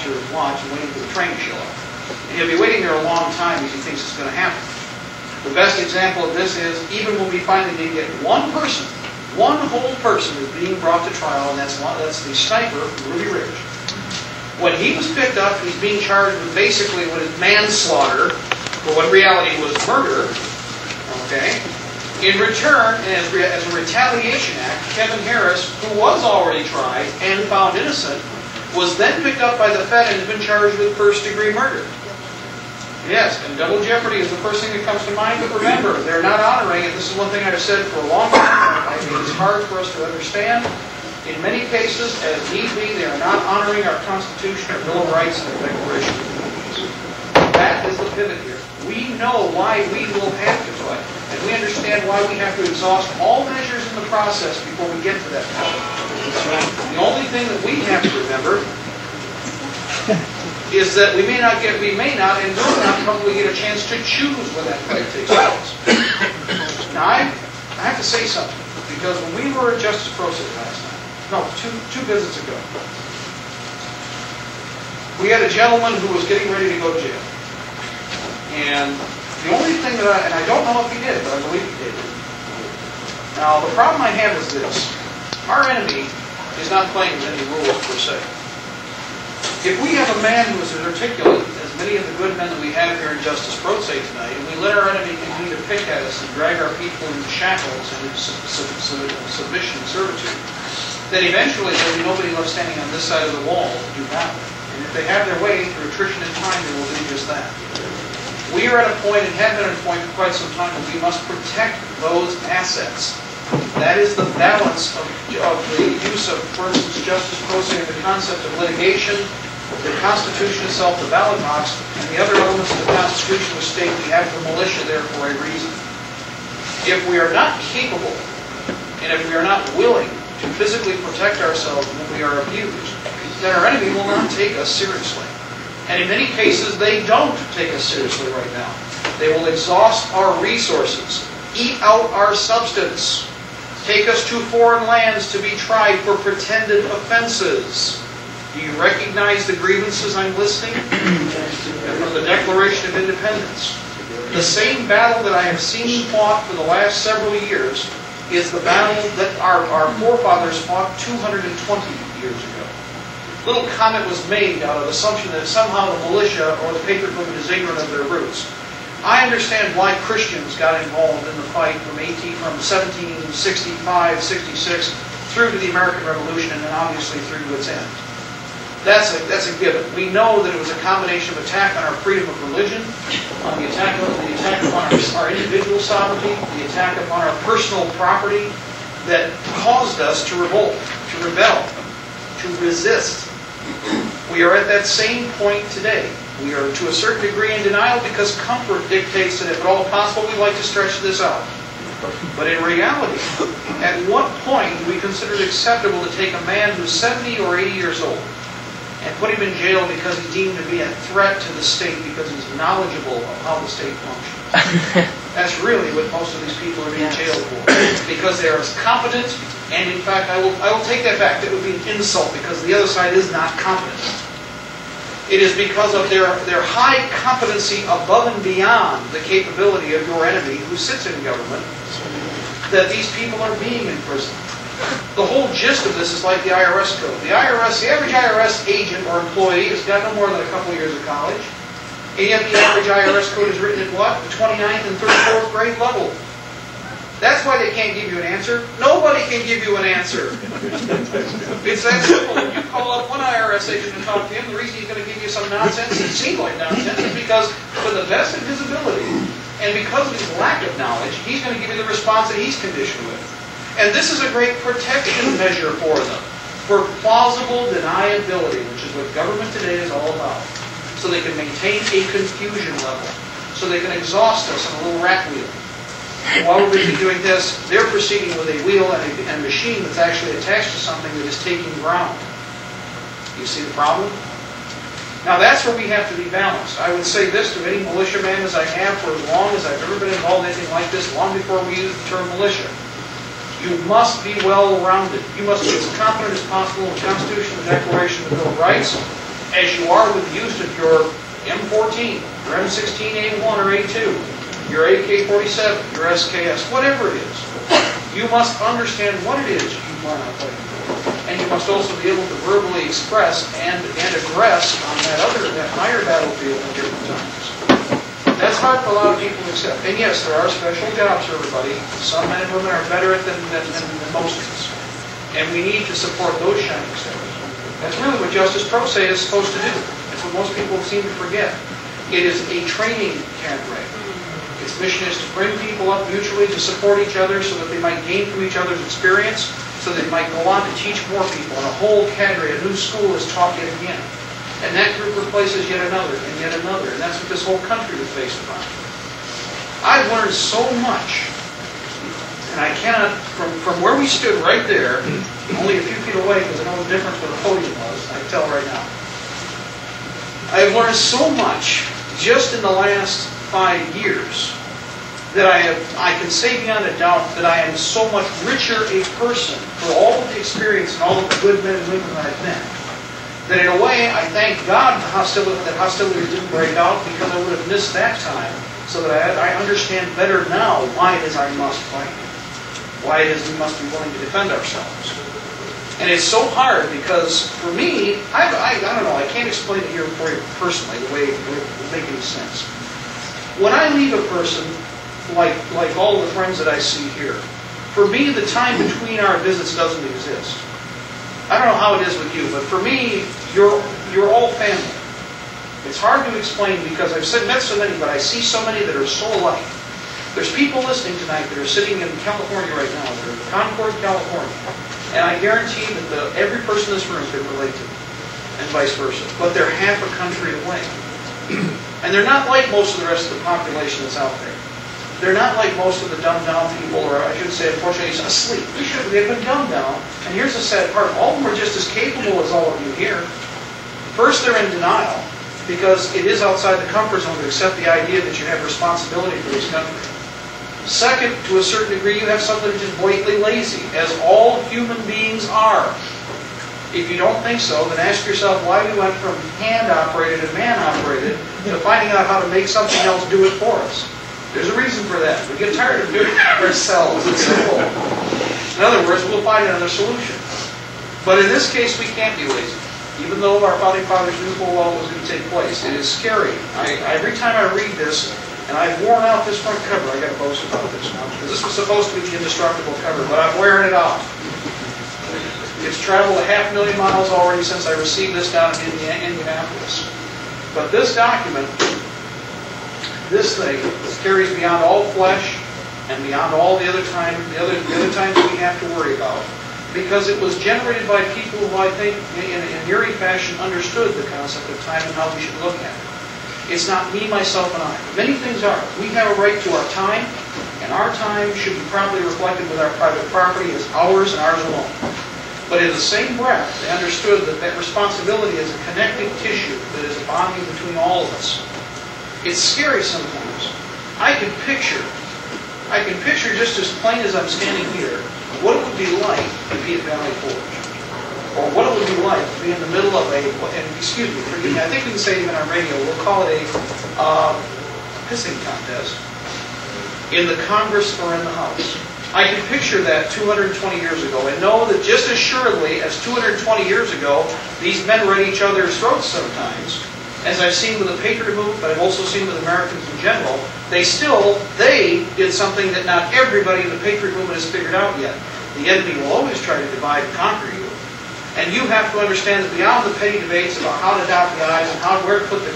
watcher and watch and waiting for the train to show up. And he'll be waiting there a long time because he thinks it's going to happen. The best example of this is even when we finally did get one person, one whole person is being brought to trial, and that's the sniper, Ruby Ridge. When he was picked up, he's being charged with basically what is manslaughter, for what in reality was murder. Okay. In return, as a retaliation act, Kevin Harris, who was already tried and found innocent, was then picked up by the Fed and has been charged with first-degree murder. Yes, and double jeopardy is the first thing that comes to mind, but remember, they're not honoring it. This is one thing I've said for a long time. I think it's hard for us to understand. In many cases, as need be, they are not honoring our Constitution, our Bill of Rights, and our Declaration of Independence. That is the pivot here. We know why we will have to fight, and we understand why we have to exhaust all measures in the process before we get to that point. The only thing that we have to remember is that we may not and will not probably get a chance to choose when that fight takes place. Now, I have to say something, because when we were at Justice Process last night, no, two visits ago, we had a gentleman who was getting ready to go to jail. And the only thing that and I don't know if he did, but I believe he did. Now, the problem I have is this. Our enemy is not playing with any rules per se. If we have a man who is as articulate as many of the good men that we have here in Justice Pro say tonight, and we let our enemy continue to pick at us and drag our people into shackles and into submission and servitude, then eventually there will be nobody left standing on this side of the wall to do battle. And if they have their way through attrition and time, they will do just that. We are at a point, and have been at a point for quite some time, where we must protect those assets. That is the balance of the use of, for instance, Justice Pro say, the concept of litigation, the Constitution itself, the ballot box, and the other elements of the Constitution of the state. We have the militia there for a reason. If we are not capable, and if we are not willing to physically protect ourselves when we are abused, then our enemy will not take us seriously. And in many cases, they don't take us seriously right now. They will exhaust our resources, eat out our substance, take us to foreign lands to be tried for pretended offenses. Do you recognize the grievances I'm listing? From the Declaration of Independence. The same battle that I have seen fought for the last several years is the battle that our forefathers fought 220 years ago. Little comment was made out of the assumption that somehow the militia or the patriot movement is ignorant of their roots. I understand why Christians got involved in the fight from 1765, 66 through to the American Revolution, and then obviously through to its end. That's a given. We know that it was a combination of attack on our freedom of religion, on the attack upon our individual sovereignty, the attack upon our personal property that caused us to revolt, to rebel, to resist. We are at that same point today. We are to a certain degree in denial because comfort dictates that if at all possible we'd like to stretch this out. But in reality, at what point do we consider it acceptable to take a man who's 70 or 80 years old and put him in jail because he's deemed to be a threat to the state because he's knowledgeable of how the state functions? That's really what most of these people are being jailed for. Because they are competent, and in fact, I will take that back. That would be an insult because the other side is not competent. It is because of their high competency above and beyond the capability of your enemy who sits in government that these people are being imprisoned. The whole gist of this is like the IRS code. The average IRS agent or employee has got no more than a couple years of college. And yet the average IRS code is written at what? The 29th and 34th grade level. That's why they can't give you an answer. Nobody can give you an answer. It's that simple. If you call up one IRS agent and talk to him, the reason he's going to give you some nonsense, it seems like nonsense, is because for the best of his ability, and because of his lack of knowledge, he's going to give you the response that he's conditioned with. And this is a great protection measure for them, for plausible deniability, which is what government today is all about. So they can maintain a confusion level, so they can exhaust us in a little rat wheel. And while we're busy doing this, they're proceeding with a wheel and a machine that's actually attached to something that is taking ground. You see the problem? Now that's where we have to be balanced. I would say this to any militiaman as I have for as long as I've ever been involved in anything like this, long before we use the term militia. You must be well-rounded. You must be as competent as possible in the Constitution, the Declaration, the Bill of Rights. as you are with the use of your M14, your M16A1 or A2, your AK-47, your SKS, whatever it is. You must understand what it is you plan on fighting for. And you must also be able to verbally express and aggress on that higher battlefield at different times. That's hard for a lot of people to accept. And yes, there are special jobs for everybody. Some men and women are better at than most of us. And we need to support those shining stars. That's really what Justice Pro Se is supposed to do. That's what most people seem to forget. It is a training cadre. Its mission is to bring people up mutually to support each other so that they might gain from each other's experience, so they might go on to teach more people. And a whole cadre, a new school is taught yet again. And that group replaces yet another and yet another. And that's what this whole country is based upon. I've learned so much. And I cannot, from where we stood right there, only a few feet away, because I know the difference what a podium was, I can tell right now. I have learned so much just in the last 5 years that I can say beyond a doubt that I am so much richer a person for all of the experience and all of the good men and women that I've met. That in a way, I thank God that hostility didn't break out, because I would have missed that time, so that I understand better now why it is I must fight. Why it is we must be willing to defend ourselves. And it's so hard because, for me, I don't know, I can't explain it here for you personally the way it would make any sense. When I leave a person, like all the friends that I see here, for me the time between our visits doesn't exist. I don't know how it is with you, but for me, you're all family. It's hard to explain because I've met so many, but I see so many that are so alike. There's people listening tonight that are sitting in California right now, that are in Concord, California, and I guarantee that every person in this room could relate to them, and vice versa. But they're half a country away. And they're not like most of the rest of the population that's out there. They're not like most of the dumbed-down people, or I should say, unfortunately, asleep. They've been dumbed down. And here's the sad part. All of them are just as capable as all of you here. First, they're in denial, because it is outside the comfort zone to accept the idea that you have responsibility for this country. Second, to a certain degree, you have something that's just blatantly lazy, as all human beings are. If you don't think so, then ask yourself why we went from hand-operated and man-operated to finding out how to make something else do it for us. There's a reason for that. We get tired of doing it ourselves. It's simple. In other words, we'll find another solution. But in this case, we can't be lazy. Even though our founding fathers knew full well what was going to take place, it is scary. Every time I read this, and I've worn out this front cover, I got to boast about this now, because this was supposed to be the indestructible cover, but I'm wearing it off. It's traveled 500,000 miles already since I received this down in Indianapolis. But this document, this thing, carries beyond all flesh and beyond all the other times we have to worry about, because it was generated by people who I think, in eerie fashion, understood the concept of time and how we should look at it. It's not me, myself, and I. Many things are. We have a right to our time, and our time should be properly reflected with our private property as ours and ours alone. But in the same breath, they understood that that responsibility is a connective tissue that is a bonding between all of us. It's scary sometimes. I can picture just as plain as I'm standing here, what it would be like to be at Valley Forge. Or what it would be like to be in the middle of and excuse me, forgive me, I think we can say even on radio, we'll call it a pissing contest in the Congress or in the House. I can picture that 220 years ago and know that just as surely as 220 years ago, these men were at each other's throats sometimes, as I've seen with the Patriot movement, but I've also seen with Americans in general, they did something that not everybody in the Patriot movement has figured out yet. The enemy will always try to divide and conquer you. And you have to understand that beyond the petty debates about how to dot the I's and where to put the